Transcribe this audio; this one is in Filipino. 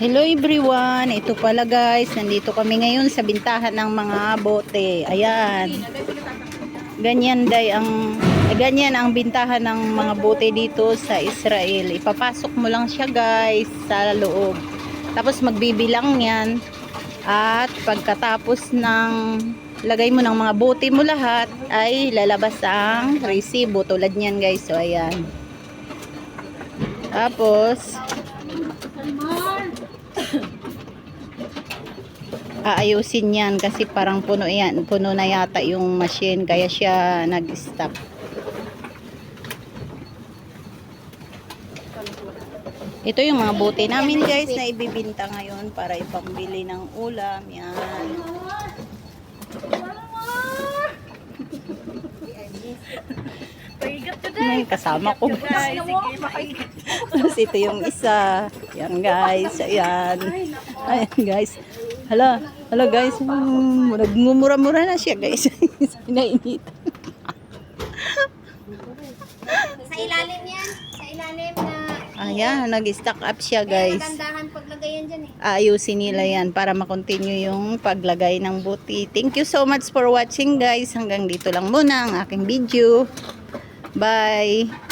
Hello everyone, ito pala guys, nandito kami ngayon sa bintahan ng mga bote. Ayan. Ganyan ang bintahan ng mga bote dito sa Israel. Ipapasok mo lang siya guys sa loob. Tapos magbibilang 'yan. At pagkatapos ng lagay mo ng mga bote mo lahat ay lalabas ang resibo tulad niyan guys. So ayan. Tapos aayusin yan kasi parang puno yan, puno na yata yung machine kaya siya nag-stop. Ito yung mga bote namin guys na ibibinta ngayon para ipambili ng ulam. Yan. May kasama ko guys. Tapos ito yung isa. Yan guys. Ayan. Ayan guys. Hala guys. Nagmumura-mura na siya guys. Nainit. Sa ilalim yan. Sa ilalim na... Ayan, nag-stack up siya guys. Magandahan paglagay yan dyan eh. Ayusin nila yan para makontinue yung paglagay ng buti. Thank you so much for watching guys. Hanggang dito lang muna ang aking video. Bye!